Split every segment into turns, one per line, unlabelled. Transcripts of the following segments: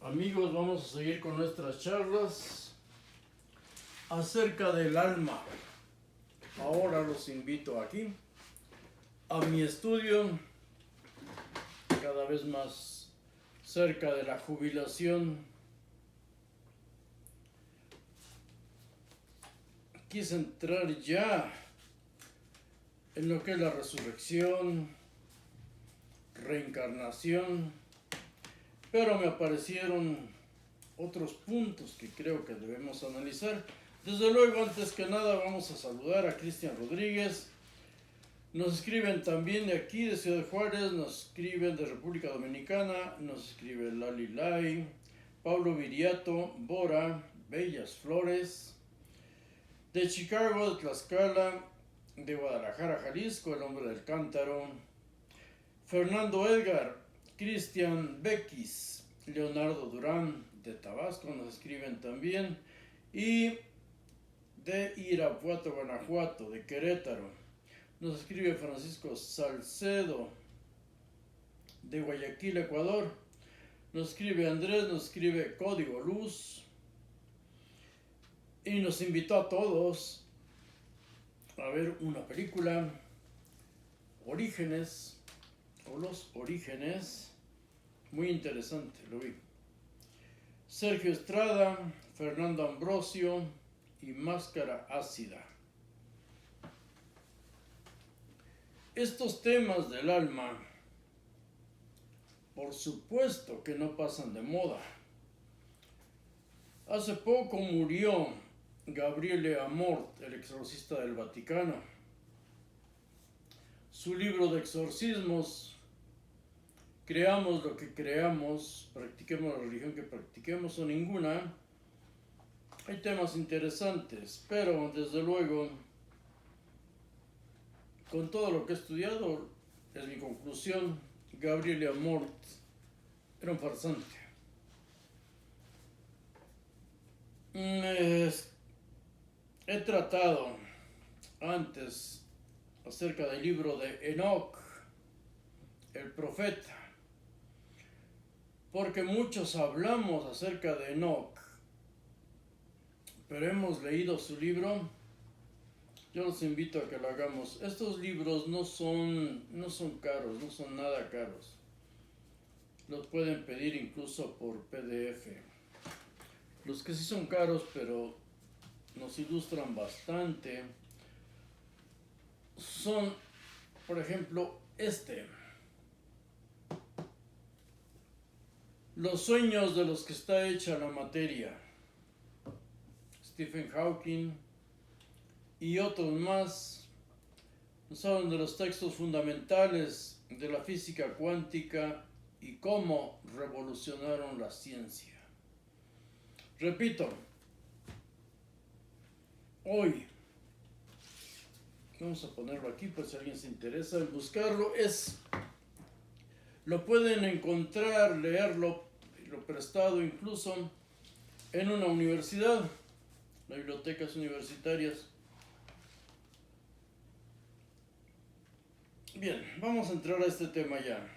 Amigos, vamos a seguir con nuestras charlas acerca del alma. Ahora los invito aquí a mi estudio, cada vez más cerca de la jubilación. Quise entrar ya en lo que es la resurrección, reencarnación, pero me aparecieron otros puntos que creo que debemos analizar. Desde luego, antes que nada, vamos a saludar a Cristian Rodríguez. Nos escriben también de aquí, de Ciudad Juárez, nos escriben de República Dominicana, nos escribe Lali Lai, Pablo Viriato, Bora, Bellas Flores, de Chicago, de Tlaxcala, de Guadalajara, Jalisco, el hombre del cántaro, Fernando Edgar, Cristian Bequis, Leonardo Durán, de Tabasco, nos escriben también, y de Irapuato, Guanajuato, de Querétaro, nos escribe Francisco Salcedo, de Guayaquil, Ecuador, nos escribe Andrés, nos escribe Código Luz, y nos invitó a todos a ver una película, Orígenes, o Los Orígenes, muy interesante, lo vi. Sergio Estrada, Fernando Ambrosio y Máscara Ácida. Estos temas del alma, por supuesto que no pasan de moda. Hace poco murió Gabriele Amort, el exorcista del Vaticano. Su libro de exorcismos, creamos lo que creamos, practiquemos la religión que practiquemos o ninguna, hay temas interesantes, pero desde luego, con todo lo que he estudiado, es mi conclusión, Gabriele Amort era un farsante. He tratado antes acerca del libro de Enoch, el profeta, porque muchos hablamos acerca de Enoch, pero hemos leído su libro. Yo los invito a que lo hagamos. Estos libros no son caros, no son nada caros. Los pueden pedir incluso por PDF. Los que sí son caros, pero nos ilustran bastante, son, por ejemplo, Los sueños de los que está hecha la materia, Stephen Hawking y otros más, nos hablan de los textos fundamentales de la física cuántica y cómo revolucionaron la ciencia. Repito, hoy, vamos a ponerlo aquí por si alguien se interesa en buscarlo, lo pueden encontrar, leerlo, lo prestado incluso en una universidad, bibliotecas universitarias. Bien, vamos a entrar a este tema ya,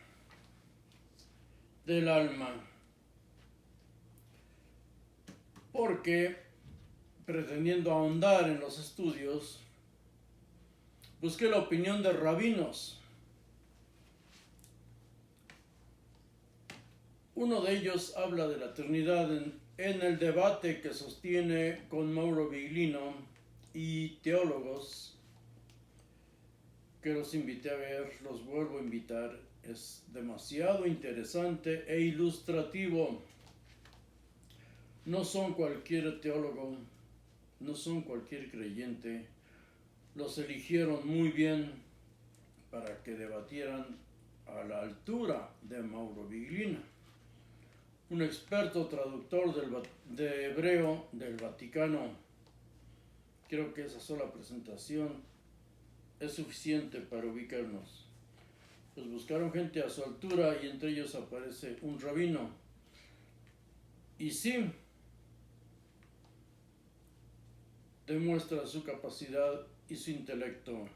del alma, porque pretendiendo ahondar en los estudios, busqué la opinión de rabinos. Uno de ellos habla de la Trinidad en el debate que sostiene con Mauro Biglino y teólogos que los invité a ver, los vuelvo a invitar. Es demasiado interesante e ilustrativo. No son cualquier teólogo, no son cualquier creyente. Los eligieron muy bien para que debatieran a la altura de Mauro Biglino, un experto traductor de hebreo del Vaticano. Creo que esa sola presentación es suficiente para ubicarnos. Pues buscaron gente a su altura y entre ellos aparece un rabino. Y sí, demuestra su capacidad y su intelecto.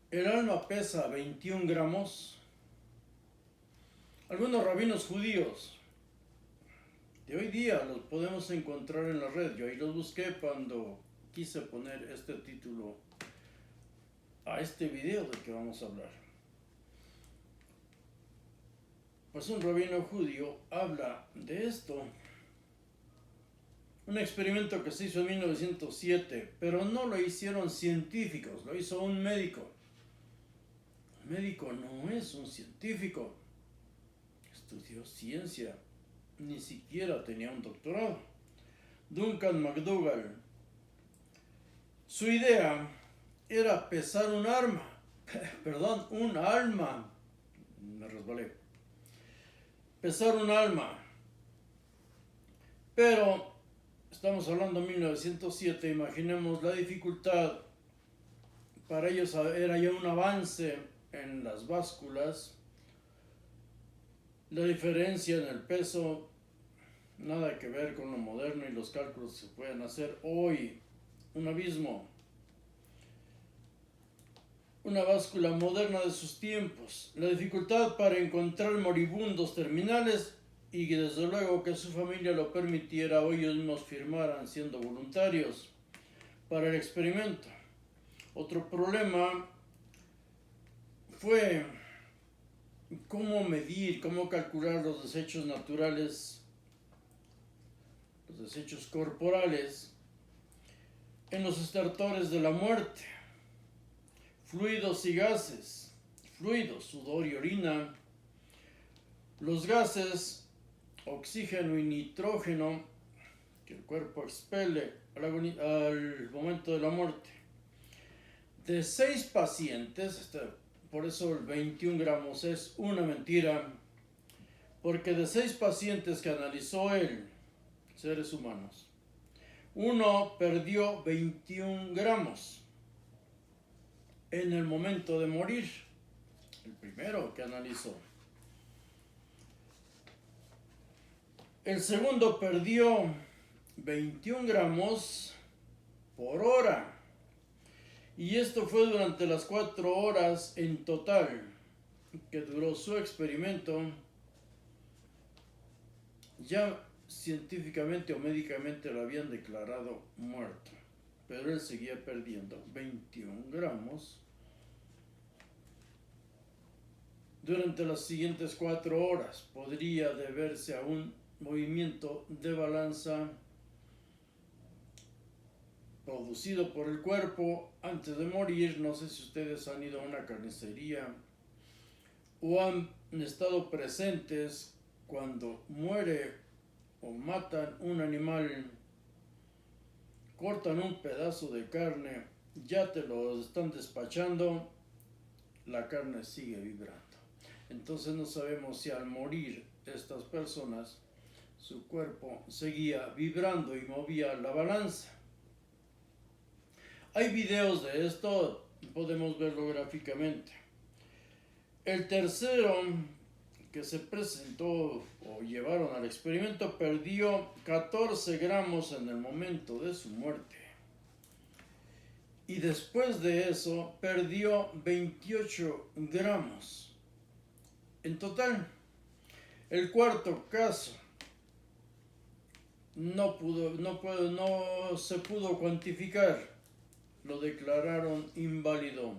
El alma pesa 21 gramos Algunos rabinos judíos de hoy día los podemos encontrar en la red. Yo ahí los busqué cuando quise poner este título a este video del que vamos a hablar. Pues un rabino judío habla de esto. Un experimento que se hizo en 1907, pero no lo hicieron científicos, lo hizo un médico. Un médico no es un científico. Estudió ciencia, ni siquiera tenía un doctorado. Duncan McDougall. Su idea era pesar un arma, un alma. Me resbalé. Pesar un alma. Pero estamos hablando de 1907, imaginemos la dificultad. Para ellos era ya un avance en las básculas. La diferencia en el peso, nada que ver con lo moderno y los cálculos que se pueden hacer hoy. Un abismo. Una báscula moderna de sus tiempos. La dificultad para encontrar moribundos terminales y desde luego que su familia lo permitiera o ellos mismos firmaran siendo voluntarios para el experimento. Otro problema fue cómo medir, cómo calcular los desechos naturales, los desechos corporales en los estertores de la muerte. Fluidos y gases, fluidos, sudor y orina, los gases, oxígeno y nitrógeno que el cuerpo expele al momento de la muerte. De 6 pacientes, por eso el 21 gramos es una mentira, porque de 6 pacientes que analizó él, seres humanos, uno perdió 21 gramos en el momento de morir, el primero que analizó. El segundo perdió 21 gramos por hora. Y esto fue durante las 4 horas en total que duró su experimento. Ya científicamente o médicamente lo habían declarado muerto, pero él seguía perdiendo 21 gramos durante las siguientes 4 horas. Podría deberse a un movimiento de balanza producido por el cuerpo antes de morir. No sé si ustedes han ido a una carnicería o han estado presentes cuando muere o matan un animal, cortan un pedazo de carne, ya te lo están despachando, la carne sigue vibrando. Entonces no sabemos si al morir estas personas su cuerpo seguía vibrando y movía la balanza. Hay videos de esto, podemos verlo gráficamente. El tercero que se presentó o llevaron al experimento perdió 14 gramos en el momento de su muerte. Y después de eso perdió 28 gramos. En total, el cuarto caso no se pudo cuantificar. Lo declararon inválido.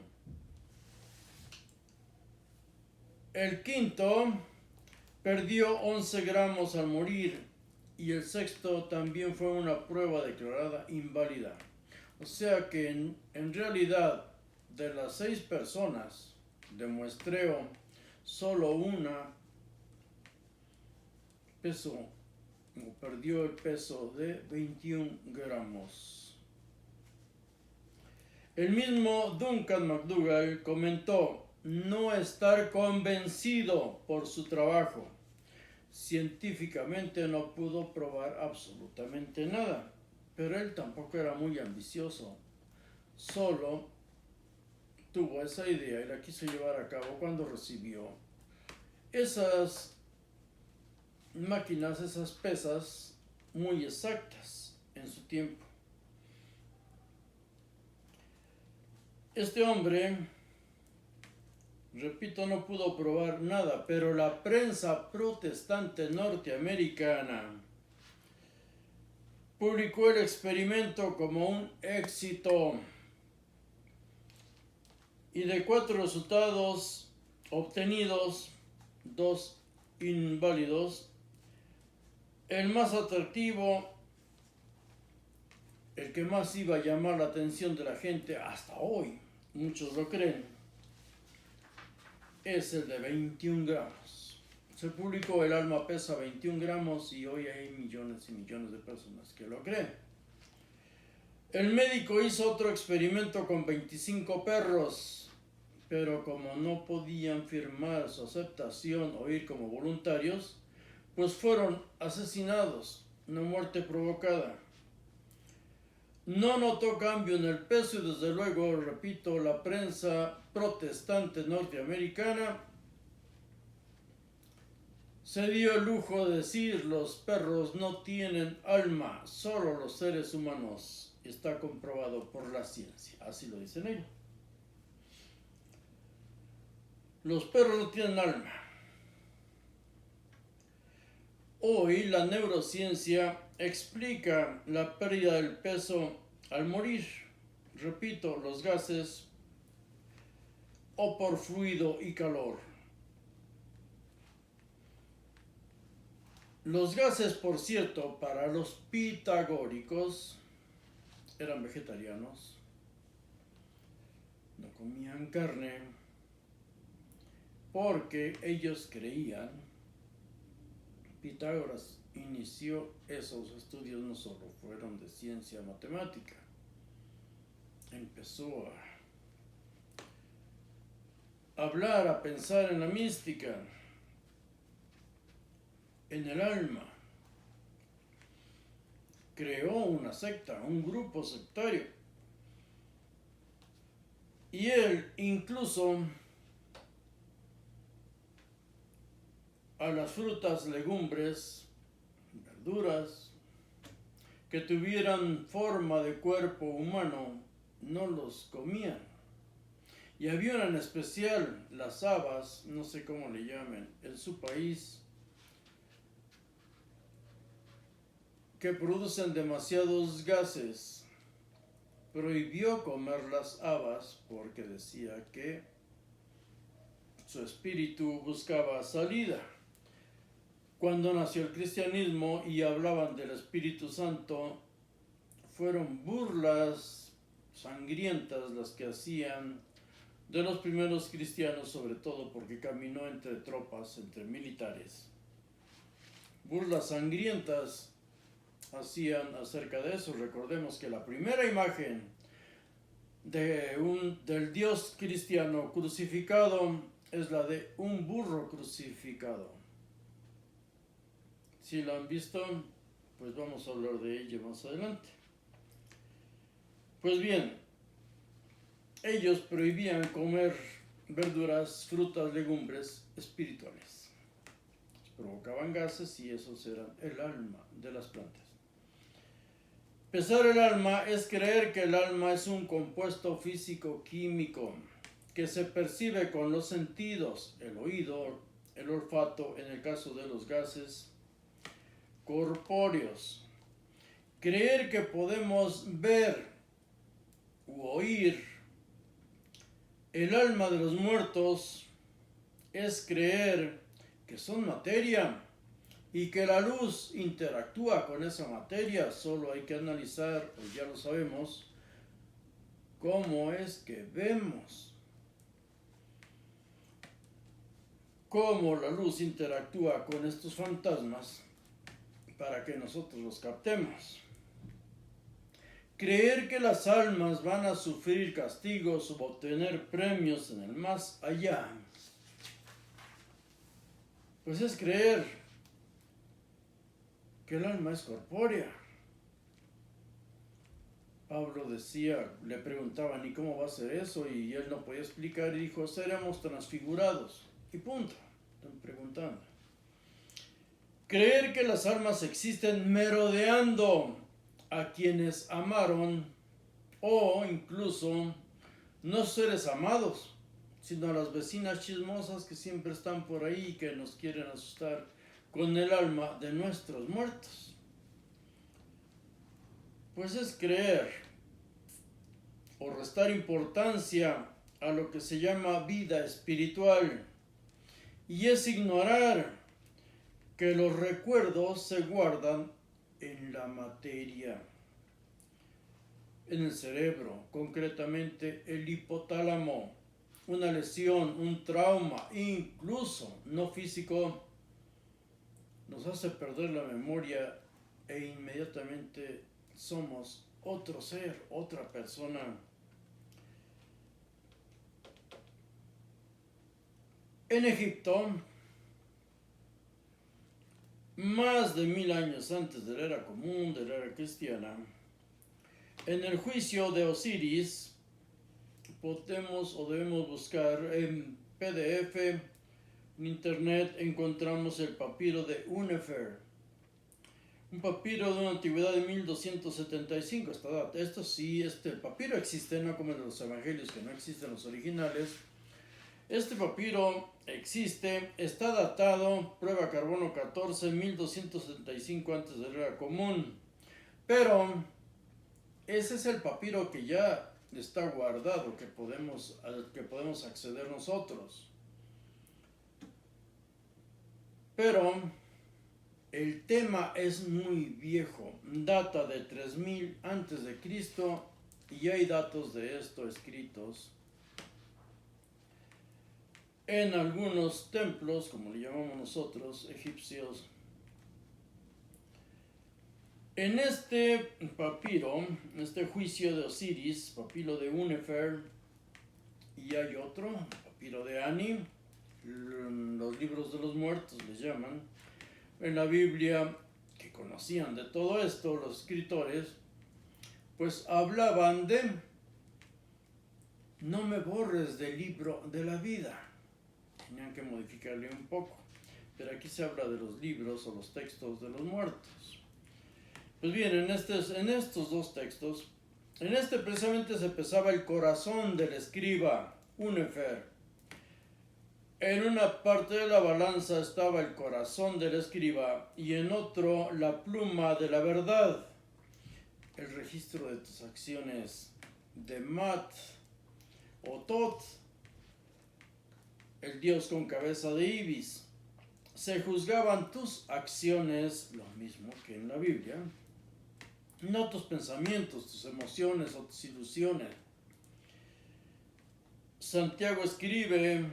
El quinto perdió 11 gramos al morir y el sexto también fue una prueba declarada inválida. O sea que en realidad de las 6 personas de muestreo, solo una perdió el peso de 21 gramos. El mismo Duncan McDougall comentó no estar convencido por su trabajo. Científicamente no pudo probar absolutamente nada, pero él tampoco era muy ambicioso. Solo tuvo esa idea y la quiso llevar a cabo cuando recibió esas máquinas, esas pesas muy exactas en su tiempo. Este hombre repito, no pudo probar nada, pero la prensa protestante norteamericana publicó el experimento como un éxito y de 4 resultados obtenidos, 2 inválidos, el más atractivo, el que más iba a llamar la atención de la gente hasta hoy, muchos lo creen, es el de 21 gramos. Se publicó el alma pesa 21 gramos y hoy hay millones y millones de personas que lo creen. El médico hizo otro experimento con 25 perros, pero como no podían firmar su aceptación o ir como voluntarios, pues fueron asesinados, una muerte provocada. No notó cambio en el peso y desde luego, repito, la prensa protestante norteamericana se dio el lujo de decir los perros no tienen alma, solo los seres humanos. Está comprobado por la ciencia, así lo dicen ellos. Los perros no tienen alma. Hoy la neurociencia explica la pérdida del peso al morir. Repito, los gases o por fluido y calor. Los gases, por cierto, para los pitagóricos eran vegetarianos, no comían carne, porque ellos creían, Pitágoras inició esos estudios, no solo fueron de ciencia matemática, empezó a hablar, a pensar en la mística, en el alma. Creó una secta, un grupo sectario. Y él incluso a las frutas, legumbres, verduras que tuvieran forma de cuerpo humano, no los comían. Y había una en especial, las habas, no sé cómo le llamen, en su país, que producen demasiados gases. Prohibió comer las habas porque decía que su espíritu buscaba salida. Cuando nació el cristianismo y hablaban del Espíritu Santo, fueron burlas sangrientas las que hacían de los primeros cristianos, sobre todo porque caminó entre tropas, entre militares. Burlas sangrientas hacían acerca de eso. Recordemos que la primera imagen del Dios cristiano crucificado es la de un burro crucificado. Si lo han visto, pues vamos a hablar de ello más adelante. Pues bien, ellos prohibían comer verduras, frutas, legumbres espirituales. Provocaban gases y esos eran el alma de las plantas. Pesar el alma es creer que el alma es un compuesto físico-químico que se percibe con los sentidos, el oído, el olfato, en el caso de los gases corpóreos. Creer que podemos ver u oír el alma de los muertos es creer que son materia y que la luz interactúa con esa materia. Solo hay que analizar, pues ya lo sabemos, cómo es que vemos, cómo la luz interactúa con estos fantasmas para que nosotros los captemos. Creer que las almas van a sufrir castigos o obtener premios en el más allá, pues es creer que el alma es corpórea. Pablo decía, le preguntaban, ¿y cómo va a ser eso? Y él no podía explicar y dijo, seremos transfigurados. Y punto. Están preguntando. Creer que las almas existen merodeando a quienes amaron o incluso no seres amados, sino a las vecinas chismosas que siempre están por ahí y que nos quieren asustar con el alma de nuestros muertos. Pues es creer o restar importancia a lo que se llama vida espiritual, y es ignorar que los recuerdos se guardan en la materia, en el cerebro, concretamente el hipotálamo. Una lesión, un trauma, incluso no físico, nos hace perder la memoria e inmediatamente somos otro ser, otra persona. En Egipto, más de 1000 años antes de la era común, de la era cristiana, en el juicio de Osiris, podemos o debemos buscar en PDF, en internet, encontramos el papiro de Unefer, un papiro de una antigüedad de 1275. Esto sí, este papiro existe, no como en los evangelios que no existen los originales. Este papiro existe, está datado, prueba carbono 14, 1275 antes de la era común. Pero ese es el papiro que ya está guardado, al que podemos acceder nosotros. Pero el tema es muy viejo, data de 3000 antes de Cristo, y hay datos de esto escritos en algunos templos, como le llamamos nosotros, egipcios. En este papiro, este juicio de Osiris, papiro de Unefer, y hay otro, papiro de Ani, los libros de los muertos les llaman, en la Biblia, que conocían de todo esto los escritores, pues hablaban de: no me borres del libro de la vida. Tenían que modificarle un poco, pero aquí se habla de los libros o los textos de los muertos. Pues bien, en estos dos textos, en este precisamente se pesaba el corazón del escriba Unefer. En una parte de la balanza estaba el corazón del escriba y en otro la pluma de la verdad, el registro de tus acciones de Mat o Tot, el dios con cabeza de ibis. Se juzgaban tus acciones, lo mismo que en la Biblia, no tus pensamientos, tus emociones o tus ilusiones. Santiago escribe,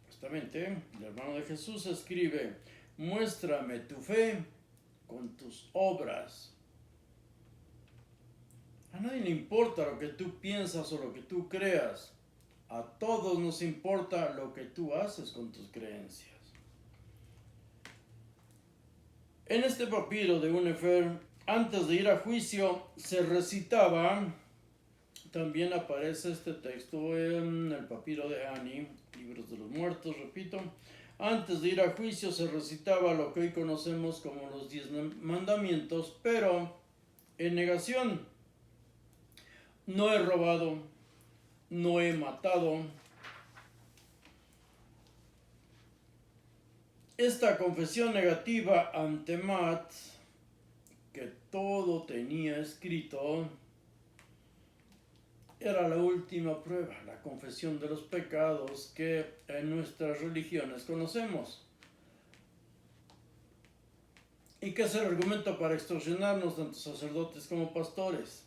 supuestamente, el hermano de Jesús escribe: muéstrame tu fe con tus obras. A nadie le importa lo que tú piensas o lo que tú creas. A todos nos importa lo que tú haces con tus creencias. En este papiro de Unefer, antes de ir a juicio, se recitaba, también aparece este texto en el papiro de Ani, libros de los muertos, repito. Antes de ir a juicio se recitaba lo que hoy conocemos como los 10 mandamientos, pero en negación: no he robado, no he matado. Esta confesión negativa ante Mat, que todo tenía escrito, era la última prueba, la confesión de los pecados que en nuestras religiones conocemos. ¿Y qué es el argumento para extorsionarnos tanto sacerdotes como pastores?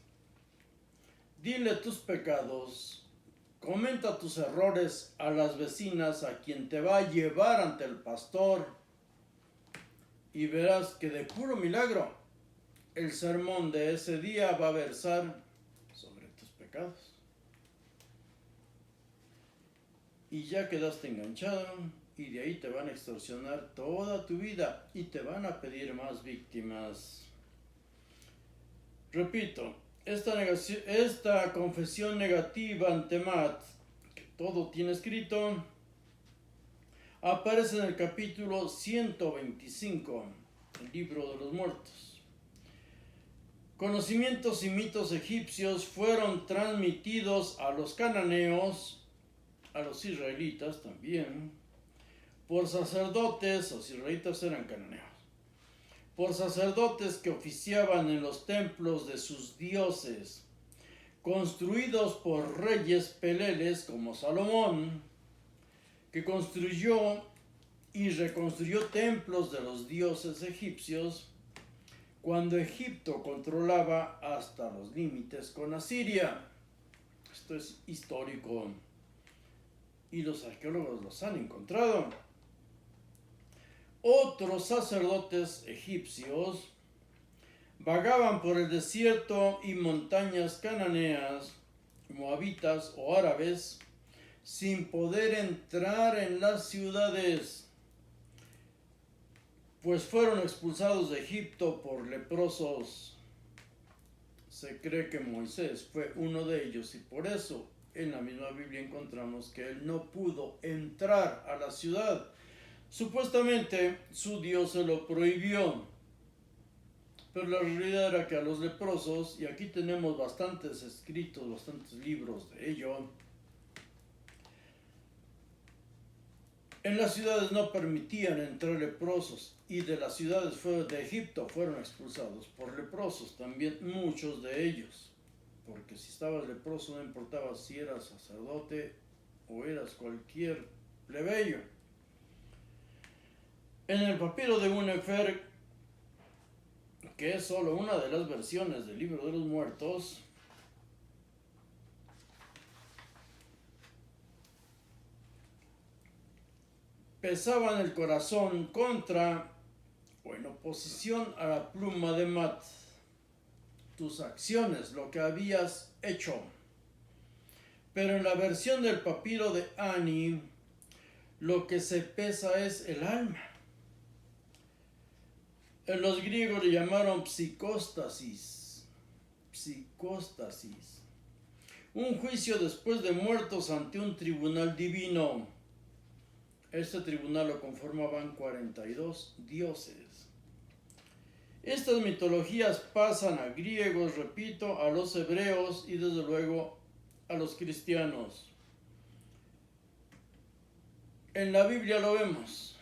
Dile tus pecados, comenta tus errores a las vecinas, a quien te va a llevar ante el pastor, y verás que de puro milagro el sermón de ese día va a versar sobre tus pecados. Y ya quedaste enganchado, y de ahí te van a extorsionar toda tu vida y te van a pedir más víctimas. Repito, esta confesión negativa ante Mat, que todo tiene escrito, aparece en el capítulo 125, el libro de los muertos. Conocimientos y mitos egipcios fueron transmitidos a los cananeos a los israelitas también, por sacerdotes, los israelitas eran cananeos, por sacerdotes que oficiaban en los templos de sus dioses, construidos por reyes peleles como Salomón, que construyó y reconstruyó templos de los dioses egipcios cuando Egipto controlaba hasta los límites con Asiria. Esto es histórico y los arqueólogos los han encontrado. Otros sacerdotes egipcios vagaban por el desierto y montañas cananeas, moabitas o árabes, sin poder entrar en las ciudades, pues fueron expulsados de Egipto por leprosos. Se cree que Moisés fue uno de ellos y por eso en la misma Biblia encontramos que él no pudo entrar a la ciudad. Supuestamente su Dios se lo prohibió, pero la realidad era que a los leprosos, y aquí tenemos bastantes escritos, bastantes libros de ello, en las ciudades no permitían entrar leprosos, y de las ciudades de Egipto fueron expulsados por leprosos también muchos de ellos, porque si estabas leproso no importaba si eras sacerdote o eras cualquier plebeyo. En el papiro de Unefer, que es solo una de las versiones del Libro de los Muertos, pesaban el corazón contra o en oposición a la pluma de Mat, tus acciones, lo que habías hecho. Pero en la versión del papiro de Ani, lo que se pesa es el alma. En los griegos le llamaron psicóstasis. Psicóstasis. Un juicio después de muertos ante un tribunal divino. Este tribunal lo conformaban 42 dioses. Estas mitologías pasan a griegos, repito, a los hebreos y desde luego a los cristianos. En la Biblia lo vemos.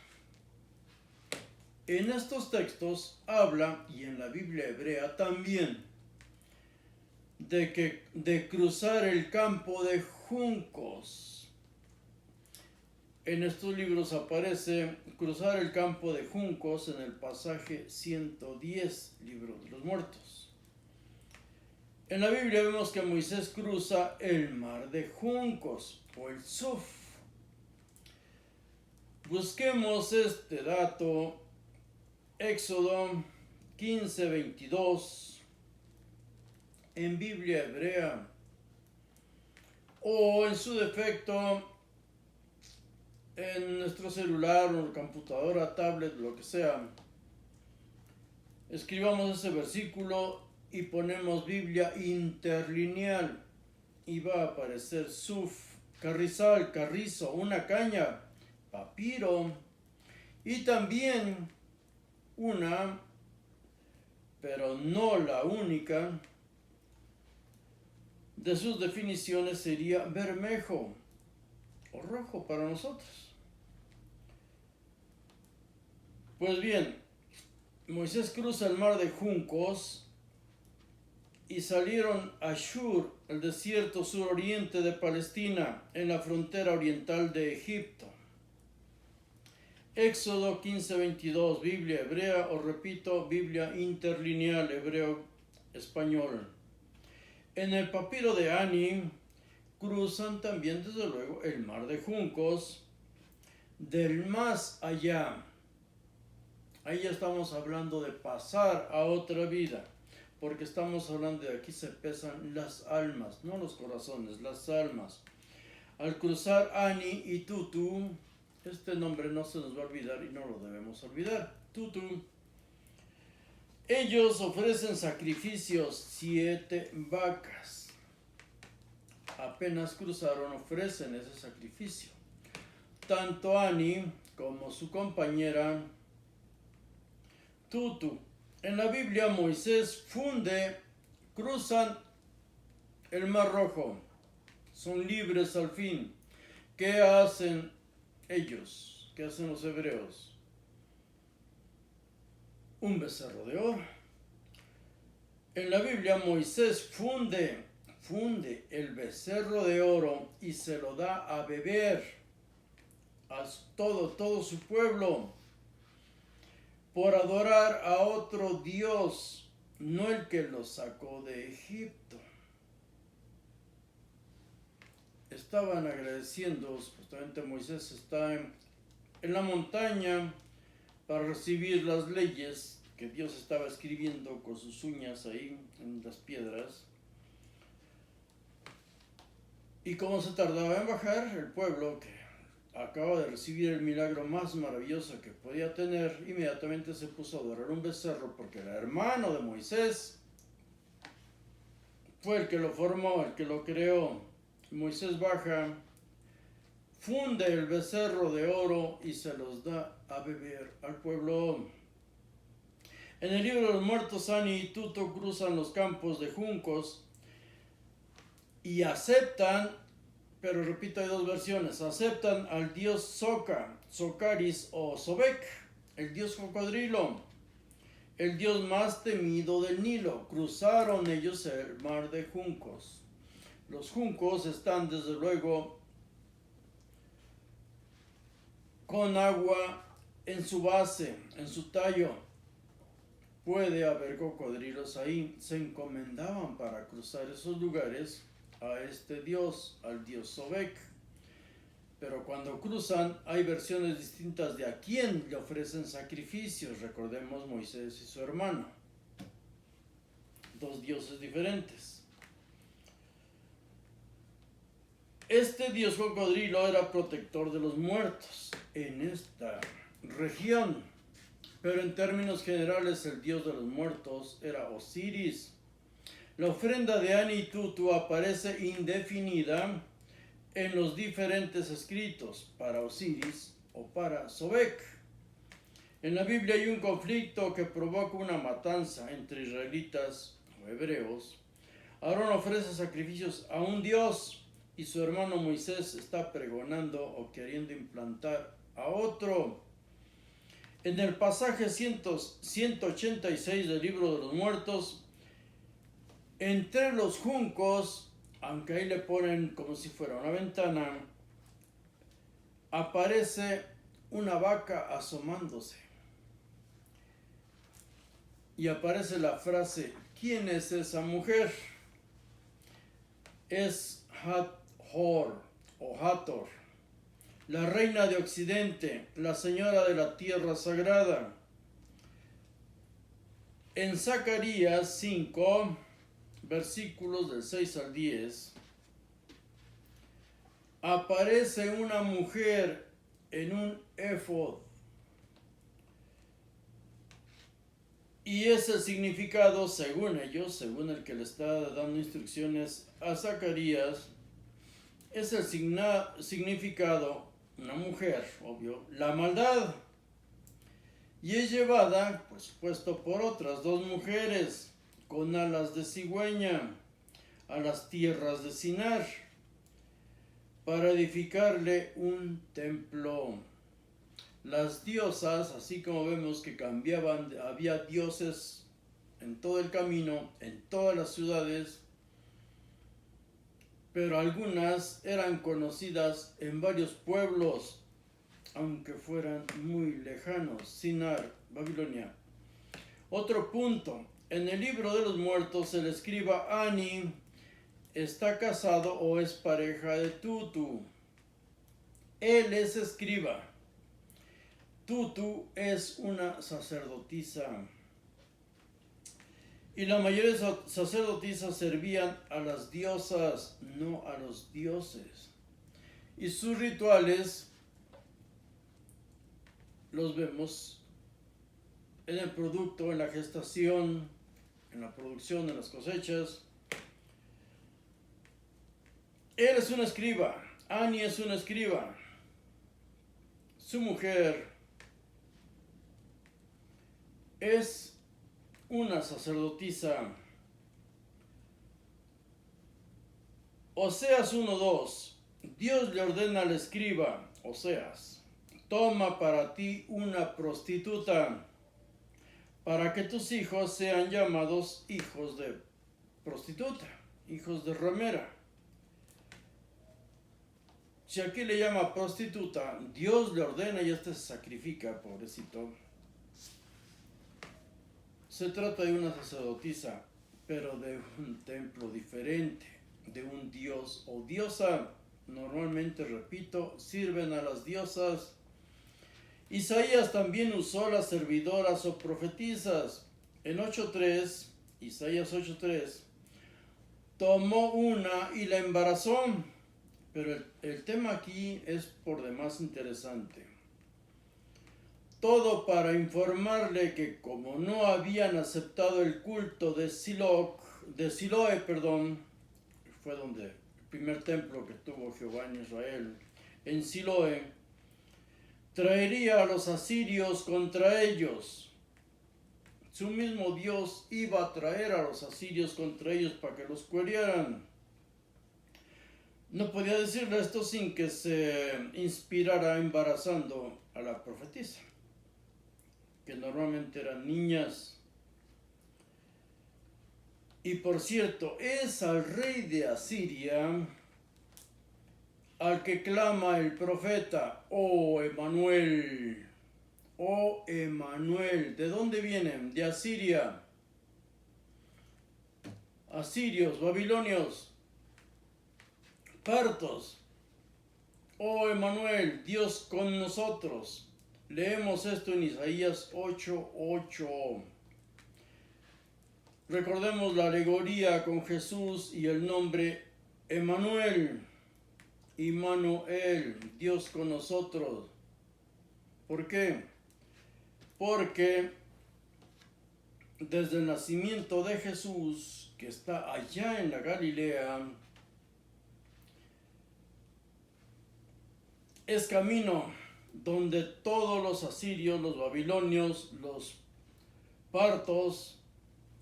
En estos textos habla, y en la Biblia hebrea también, de cruzar el campo de juncos. En estos libros aparece cruzar el campo de juncos en el pasaje 110, Libro de los Muertos. En la Biblia vemos que Moisés cruza el mar de juncos, o el Suf. Busquemos este dato. Éxodo 15:22 en Biblia hebrea, o en su defecto en nuestro celular o computadora, tablet, lo que sea. Escribamos ese versículo y ponemos Biblia interlineal y va a aparecer Suf, carrizal, carrizo, una caña, papiro, y también una, pero no la única, de sus definiciones sería bermejo o rojo para nosotros. Pues bien, Moisés cruza el mar de juncos y salieron a Shur, el desierto suroriente de Palestina, en la frontera oriental de Egipto. Éxodo 15:22, Biblia hebrea, o repito, Biblia interlineal, hebreo-español. En el papiro de Ani cruzan también, desde luego, el mar de juncos del más allá. Ahí ya estamos hablando de pasar a otra vida, porque estamos hablando de aquí se pesan las almas, no los corazones, las almas. Al cruzar Ani y Tutu, este nombre no se nos va a olvidar y no lo debemos olvidar. Tutu. Ellos ofrecen sacrificios, 7 vacas. Apenas cruzaron, ofrecen ese sacrificio. Tanto Ani como su compañera Tutu. En la Biblia Moisés cruzan el Mar Rojo. Son libres al fin. ¿Qué hacen ellos? ¿Qué hacen los hebreos? Un becerro de oro. En la Biblia Moisés funde el becerro de oro y se lo da a beber a todo su pueblo por adorar a otro Dios, no el que los sacó de Egipto. Estaban agradeciendo, supuestamente Moisés está en la montaña para recibir las leyes que Dios estaba escribiendo con sus uñas ahí en las piedras. Y como se tardaba en bajar, el pueblo que acaba de recibir el milagro más maravilloso que podía tener, inmediatamente se puso a adorar un becerro porque el hermano de Moisés fue el que lo formó, el que lo creó. Moisés baja, funde el becerro de oro y se los da a beber al pueblo. En el libro de los muertos, Ani y Tuto cruzan los campos de juncos y aceptan, pero repito, hay dos versiones, aceptan al dios Socaris o Sobek, el dios cocodrilo, el dios más temido del Nilo. Cruzaron ellos el mar de juncos. Los juncos están desde luego con agua en su base, en su tallo. Puede haber cocodrilos ahí. Se encomendaban para cruzar esos lugares a este dios, al dios Sobek. Pero cuando cruzan hay versiones distintas de a quién le ofrecen sacrificios. Recordemos Moisés y su hermano. Dos dioses diferentes. Este dios cocodrilo era protector de los muertos en esta región, pero en términos generales el dios de los muertos era Osiris. La ofrenda de Ani y Tutu aparece indefinida en los diferentes escritos para Osiris o para Sobek. En la Biblia hay un conflicto que provoca una matanza entre israelitas o hebreos. Aarón ofrece sacrificios a un dios y su hermano Moisés está pregonando o queriendo implantar a otro. En el pasaje 186 del libro de los muertos, entre los juncos, aunque ahí le ponen como si fuera una ventana, aparece una vaca asomándose. Y aparece la frase, ¿quién es esa mujer? Es Hathor o Hathor, la reina de Occidente, la señora de la tierra sagrada. En Zacarías 5, versículos del 6 al 10, aparece una mujer en un éfod. Y ese significado, según ellos, según el que le está dando instrucciones a Zacarías, es el significado, una mujer, obvio, la maldad. Y es llevada, por supuesto, por otras dos mujeres con alas de cigüeña a las tierras de Sinar para edificarle un templo. Las diosas, así como vemos que cambiaban, había dioses en todo el camino, en todas las ciudades, pero algunas eran conocidas en varios pueblos, aunque fueran muy lejanos. Sinar, Babilonia. Otro punto, en el libro de los muertos el escriba Ani está casado o es pareja de Tutu. Él es escriba. Tutu es una sacerdotisa. Y la mayoría de sacerdotisas servían a las diosas, no a los dioses. Y sus rituales los vemos en el producto, en la gestación, en la producción, en las cosechas. Él es un escriba, Ani es una escriba. Su mujer es una sacerdotisa. Oseas 1:2. Dios le ordena al escriba, Oseas, toma para ti una prostituta, para que tus hijos sean llamados hijos de prostituta, hijos de ramera. Si aquí le llama prostituta, Dios le ordena y este se sacrifica, pobrecito. Se trata de una sacerdotisa, pero de un templo diferente, de un dios o diosa. Normalmente, repito, sirven a las diosas. Isaías también usó las servidoras o profetisas. En 8.3, Isaías 8.3, tomó una y la embarazó. Pero el tema aquí es por demás interesante. Todo para informarle que como no habían aceptado el culto de Siloé, fue donde el primer templo que tuvo Jehová en Israel, en Siloé, traería a los asirios contra ellos. Su mismo Dios iba a traer a los asirios contra ellos para que los cuerieran. No podía decirle esto sin que se inspirara embarazando a la profetisa, que normalmente eran niñas. Y por cierto, es al rey de Asiria al que clama el profeta, oh Emanuel, oh Emanuel. ¿De dónde vienen? De Asiria. Asirios, babilonios, partos. Oh Emanuel, Dios con nosotros. Leemos esto en Isaías 8:8. Recordemos la alegoría con Jesús y el nombre Emanuel. Immanuel, Dios con nosotros. ¿Por qué? Porque desde el nacimiento de Jesús, que está allá en la Galilea, es camino donde todos los asirios, los babilonios, los partos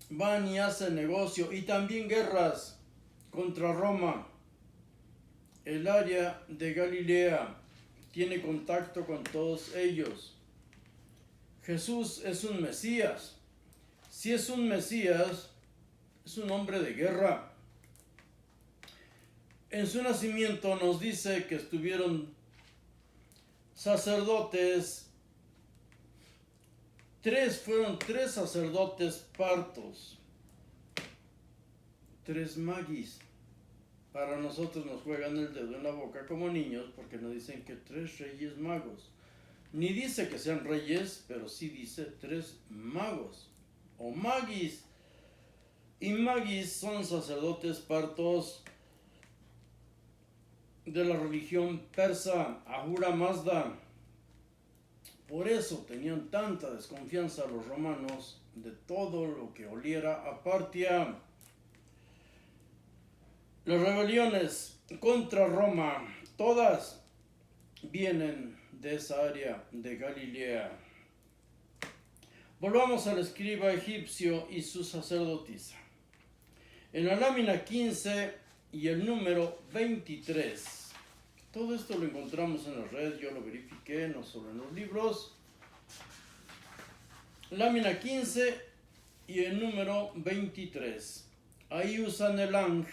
van y hacen negocio y también guerras contra Roma. El área de Galilea tiene contacto con todos ellos. Jesús es un Mesías. Si es un Mesías, es un hombre de guerra. En su nacimiento nos dice que estuvieron sacerdotes, fueron tres sacerdotes partos, tres magis. Para nosotros nos juegan el dedo en la boca como niños porque nos dicen que tres reyes magos. Ni dice que sean reyes, pero sí dice tres magos o magis. Y magis son sacerdotes partos de la religión persa, Ahura Mazda. Por eso tenían tanta desconfianza los romanos de todo lo que oliera a Partia. Las rebeliones contra Roma, todas vienen de esa área de Galilea. Volvamos al escriba egipcio y su sacerdotisa. En la lámina 15 y el número 23. Todo esto lo encontramos en la red, yo lo verifiqué, no solo en los libros. Lámina 15 y el número 23. Ahí usan el Ankh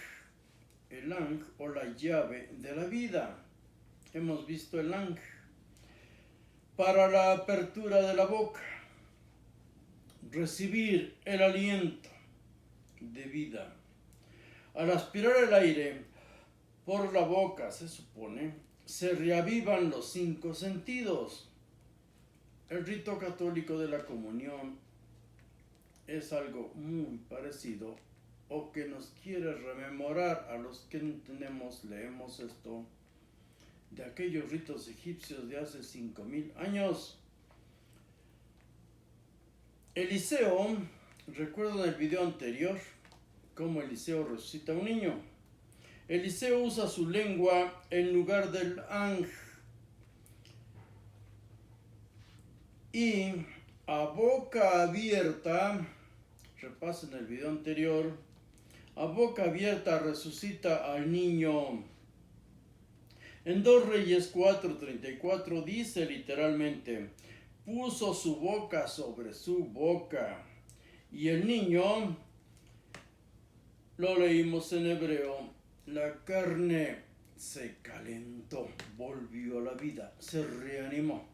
o la llave de la vida. Hemos visto el Ankh para la apertura de la boca, recibir el aliento de vida. Al aspirar el aire por la boca, se supone, se reavivan los 5 sentidos. El rito católico de la comunión es algo muy parecido, o que nos quiere rememorar a los que leemos esto, de aquellos ritos egipcios de hace 5000 años. Eliseo, recuerdo en el video anterior cómo Eliseo resucita a un niño. Eliseo usa su lengua en lugar del Ankh y a boca abierta, repasen el video anterior, a boca abierta resucita al niño. En 2 Reyes 4:34 dice literalmente, puso su boca sobre su boca. Y el niño, lo leímos en hebreo, la carne se calentó, volvió a la vida, se reanimó.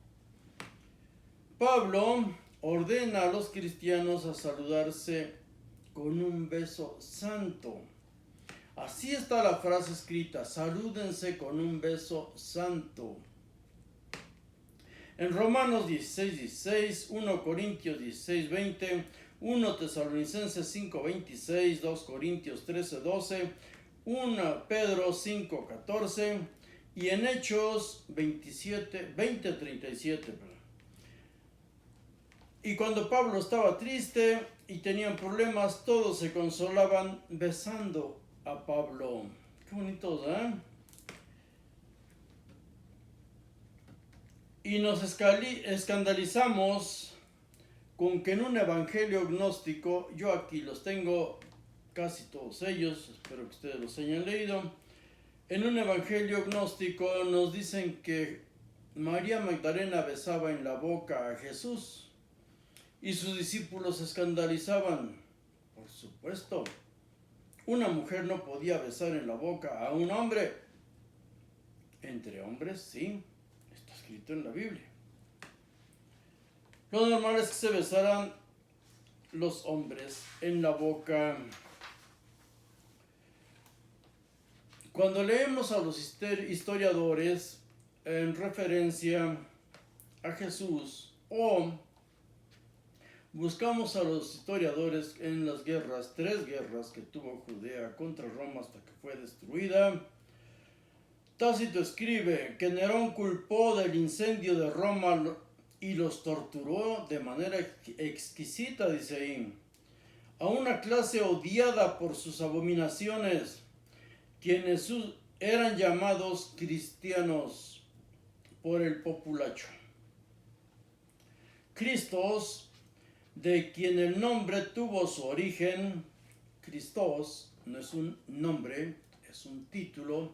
Pablo ordena a los cristianos a saludarse con un beso santo. Así está la frase escrita, salúdense con un beso santo. En Romanos 16:16, 1 Corintios 16:20, 1 Tesalonicenses 5:26, 2 Corintios 13:12, 1 Pedro 5:14 y en Hechos 20:37. Y cuando Pablo estaba triste y tenían problemas, todos se consolaban besando a Pablo. Qué bonito, ¿eh? Y nos escandalizamos con que en un evangelio gnóstico, yo aquí los tengo, casi todos ellos, espero que ustedes los hayan leído, en un evangelio gnóstico nos dicen que María Magdalena besaba en la boca a Jesús y sus discípulos se escandalizaban. Por supuesto, una mujer no podía besar en la boca a un hombre. Entre hombres, sí, está escrito en la Biblia. Lo normal es que se besaran los hombres en la boca. Cuando leemos a los historiadores en referencia a Jesús o buscamos a los historiadores en las guerras, 3 guerras que tuvo Judea contra Roma hasta que fue destruida, Tácito escribe que Nerón culpó del incendio de Roma y los torturó de manera exquisita, dice ahí, a una clase odiada por sus abominaciones, quienes eran llamados cristianos por el populacho. Cristos, de quien el nombre tuvo su origen, Cristos no es un nombre, es un título,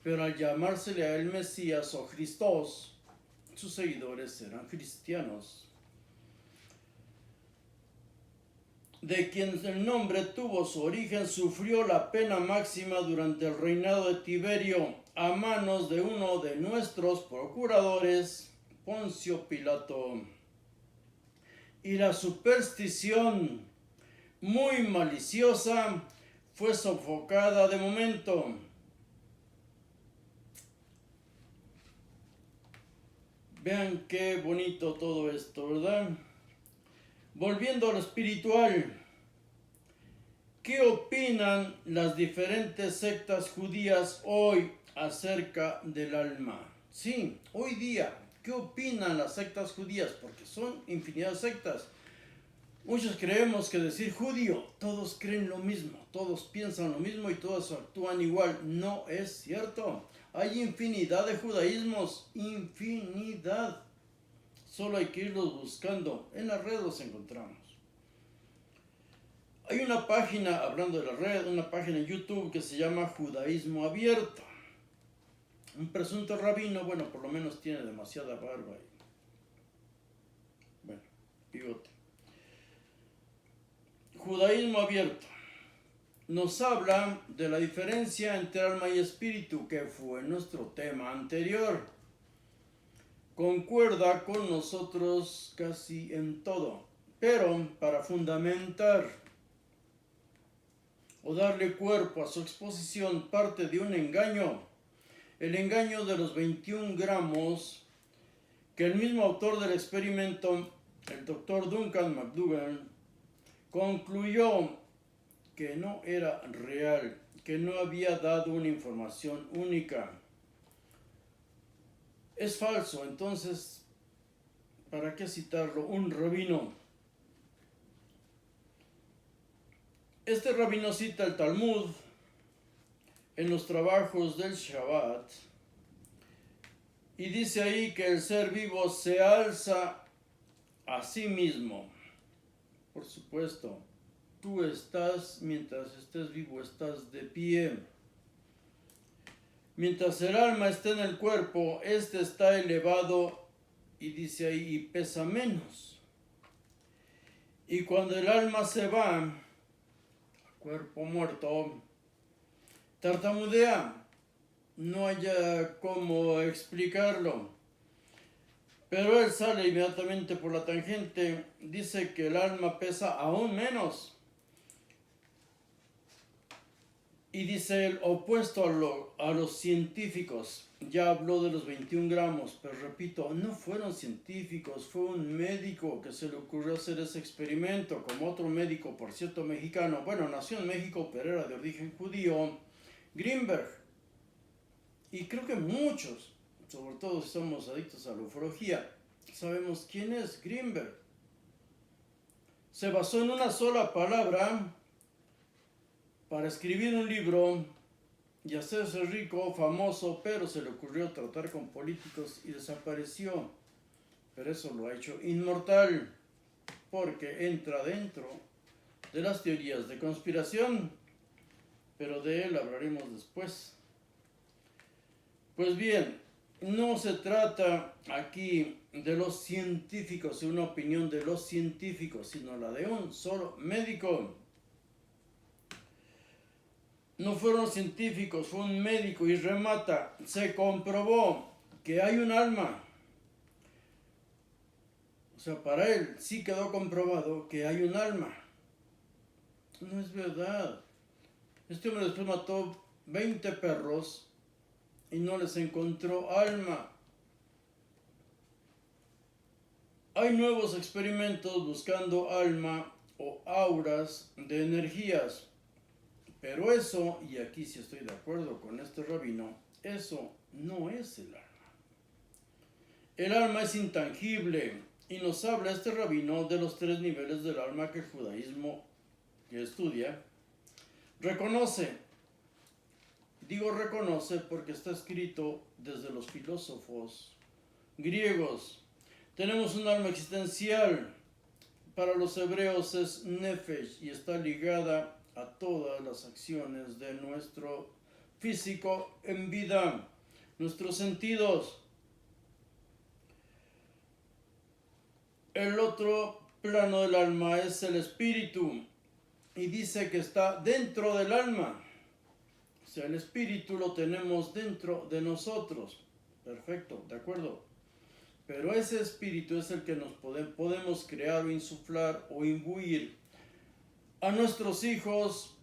pero al llamársele a él Mesías o Cristos, sus seguidores eran cristianos. De quien el nombre tuvo su origen, sufrió la pena máxima durante el reinado de Tiberio a manos de uno de nuestros procuradores, Poncio Pilato. Y la superstición, muy maliciosa, fue sofocada de momento. Vean qué bonito todo esto, ¿verdad? Volviendo a lo espiritual, ¿qué opinan las diferentes sectas judías hoy acerca del alma? Sí, hoy día, ¿qué opinan las sectas judías? Porque son infinidad de sectas. Muchos creemos que decir judío, todos creen lo mismo, todos piensan lo mismo y todos actúan igual. No es cierto. Hay infinidad de judaísmos, infinidad. Solo hay que irlos buscando. En la red los encontramos. Hay una página, hablando de la red, una página en YouTube que se llama Judaísmo Abierto. Un presunto rabino, bueno, por lo menos tiene demasiada barba. Bueno, bigote. Judaísmo Abierto. Nos habla de la diferencia entre alma y espíritu, que fue nuestro tema anterior. Concuerda con nosotros casi en todo, pero para fundamentar o darle cuerpo a su exposición parte de un engaño, el engaño de los 21 gramos que el mismo autor del experimento, el Dr. Duncan McDougall, concluyó que no era real, que no había dado una información única. Es falso, entonces, ¿para qué citarlo? Un rabino. Este rabino cita el Talmud en los trabajos del Shabbat y dice ahí que el ser vivo se alza a sí mismo. Por supuesto, mientras estés vivo, estás de pie. Mientras el alma está en el cuerpo, este está elevado y dice ahí, y pesa menos. Y cuando el alma se va, cuerpo muerto, tartamudea. No haya cómo explicarlo. Pero él sale inmediatamente por la tangente. Dice que el alma pesa aún menos. Y dice el opuesto a los científicos. Ya habló de los 21 gramos, pero repito, no fueron científicos, fue un médico que se le ocurrió hacer ese experimento, como otro médico, por cierto, mexicano. Bueno, nació en México, pero era de origen judío, Greenberg. Y creo que muchos, sobre todo si somos adictos a la ufología, sabemos quién es Greenberg. Se basó en una sola palabra para escribir un libro y hacerse rico, famoso, pero se le ocurrió tratar con políticos y desapareció. Pero eso lo ha hecho inmortal, porque entra dentro de las teorías de conspiración, pero de él hablaremos después. Pues bien, no se trata aquí de los científicos, de una opinión de los científicos, sino la de un solo médico. No fueron científicos, fue un médico y remata, se comprobó que hay un alma. O sea, para él sí quedó comprobado que hay un alma. No es verdad. Este hombre después mató 20 perros y no les encontró alma. Hay nuevos experimentos buscando alma o auras de energías. Pero eso, y aquí sí estoy de acuerdo con este rabino, eso no es el alma. El alma es intangible y nos habla este rabino de los 3 niveles del alma que el judaísmo que estudia reconoce. Digo reconoce porque está escrito desde los filósofos griegos. Tenemos un alma existencial. Para los hebreos es nefesh y está ligada a todas las acciones de nuestro físico en vida, nuestros sentidos. El otro plano del alma es el espíritu y dice que está dentro del alma. O sea, el espíritu lo tenemos dentro de nosotros. Perfecto, de acuerdo. Pero ese espíritu es el que nos podemos crear o insuflar o imbuir a nuestros hijos,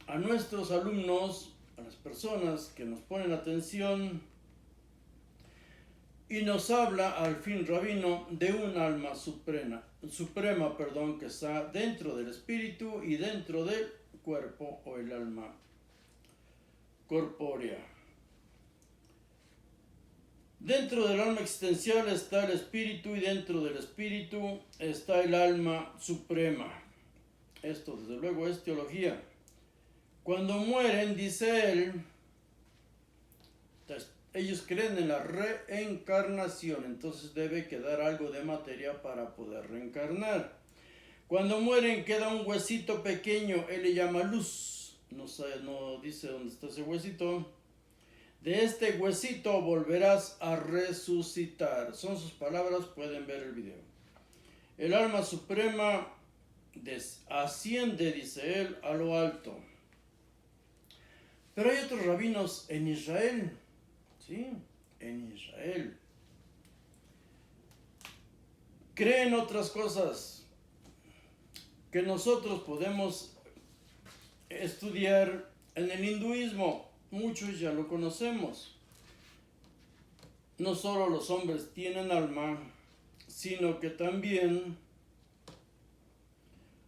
a nuestros alumnos, a las personas que nos ponen atención. Y nos habla al fin rabino de un alma suprema, que está dentro del espíritu y dentro del cuerpo o el alma corpórea. Dentro del alma existencial está el espíritu y dentro del espíritu está el alma suprema. Esto desde luego es teología. Cuando mueren, dice él, ellos creen en la reencarnación, entonces debe quedar algo de materia para poder reencarnar. Cuando mueren queda un huesito pequeño, él le llama luz, no dice dónde está ese huesito. De este huesito volverás a resucitar. Son sus palabras, pueden ver el video. El alma suprema asciende, dice él, a lo alto. Pero hay otros rabinos en Israel, ¿sí? En Israel. Creen otras cosas que nosotros podemos estudiar en el hinduismo. Muchos ya lo conocemos. No solo los hombres tienen alma, sino que también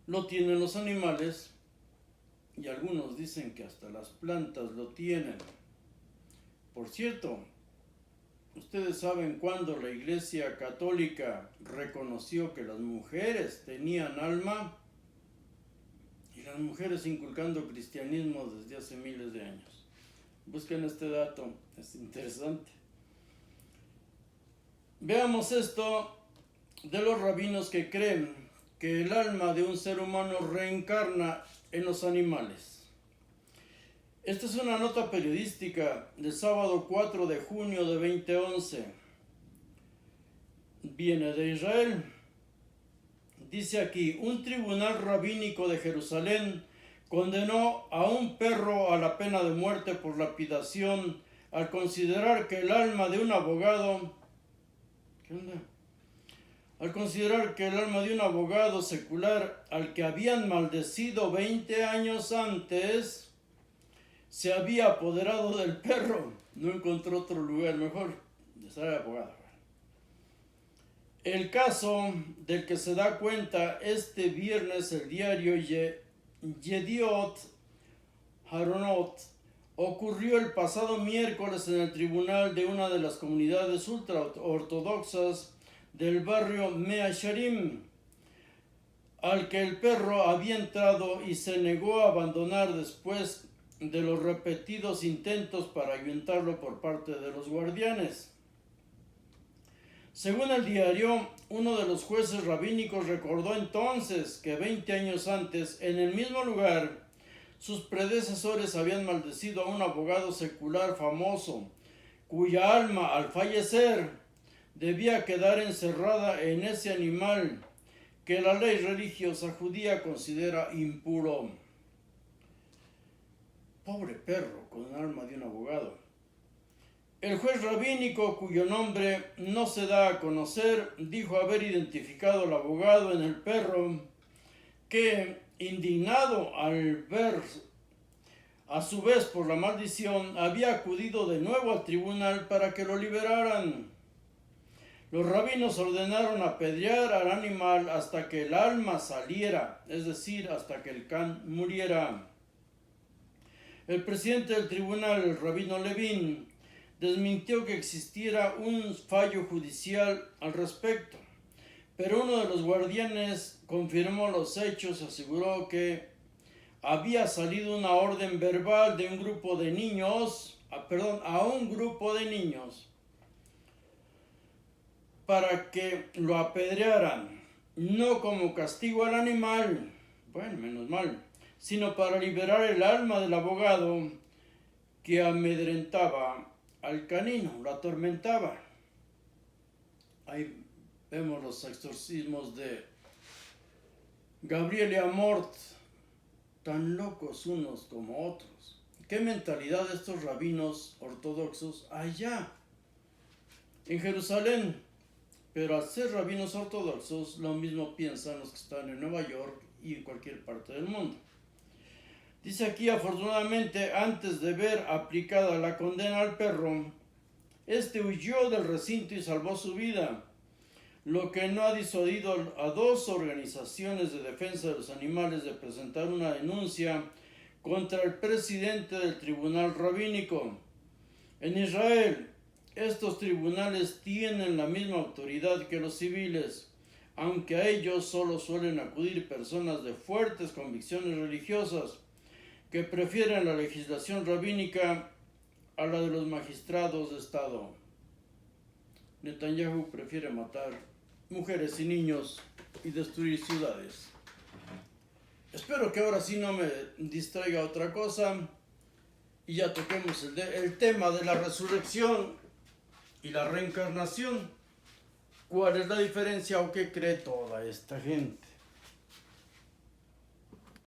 lo tienen los animales, y algunos dicen que hasta las plantas lo tienen. Por cierto, ustedes saben cuándo la Iglesia Católica reconoció que las mujeres tenían alma, y las mujeres inculcando cristianismo desde hace miles de años. Busquen este dato, es interesante. Veamos esto de los rabinos que creen que el alma de un ser humano reencarna en los animales. Esta es una nota periodística del sábado 4 de junio de 2011. Viene de Israel. Dice aquí, un tribunal rabínico de Jerusalén condenó a un perro a la pena de muerte por lapidación al considerar que el alma de un abogado... ¿Qué onda? Al considerar que el alma de un abogado secular al que habían maldecido 20 años antes se había apoderado del perro. No encontró otro lugar mejor de ser abogado. El caso del que se da cuenta este viernes el diario Yediot Haronot ocurrió el pasado miércoles en el tribunal de una de las comunidades ultraortodoxas del barrio Mea Shearim, al que el perro había entrado y se negó a abandonar después de los repetidos intentos para ahuyentarlo por parte de los guardianes. Según el diario, uno de los jueces rabínicos recordó entonces que 20 años antes, en el mismo lugar, sus predecesores habían maldecido a un abogado secular famoso, cuya alma, al fallecer, debía quedar encerrada en ese animal que la ley religiosa judía considera impuro. Pobre perro con el alma de un abogado. El juez rabínico, cuyo nombre no se da a conocer, dijo haber identificado al abogado en el perro, que, indignado al ver a su vez por la maldición, había acudido de nuevo al tribunal para que lo liberaran. Los rabinos ordenaron apedrear al animal hasta que el alma saliera, es decir, hasta que el can muriera. El presidente del tribunal, el rabino Levin, desmintió que existiera un fallo judicial al respecto, pero uno de los guardianes confirmó los hechos y aseguró que había salido una orden verbal de un grupo de niños, a un grupo de niños, para que lo apedrearan, no como castigo al animal, bueno, menos mal, sino para liberar el alma del abogado que amedrentaba al canino, lo atormentaba. Ahí vemos los exorcismos de Gabriel y Amort, tan locos unos como otros. ¿Qué mentalidad de estos rabinos ortodoxos allá en Jerusalén? Pero al ser rabinos ortodoxos, lo mismo piensan los que están en Nueva York y en cualquier parte del mundo. Dice aquí, afortunadamente, antes de ver aplicada la condena al perro, este huyó del recinto y salvó su vida, lo que no ha disuadido a dos organizaciones de defensa de los animales de presentar una denuncia contra el presidente del tribunal rabínico. En Israel, estos tribunales tienen la misma autoridad que los civiles, aunque a ellos solo suelen acudir personas de fuertes convicciones religiosas que prefieren la legislación rabínica a la de los magistrados de Estado. Netanyahu prefiere matar mujeres y niños y destruir ciudades. Espero que ahora sí no me distraiga otra cosa y ya toquemos el tema de la resurrección y la reencarnación. ¿Cuál es la diferencia o qué cree toda esta gente?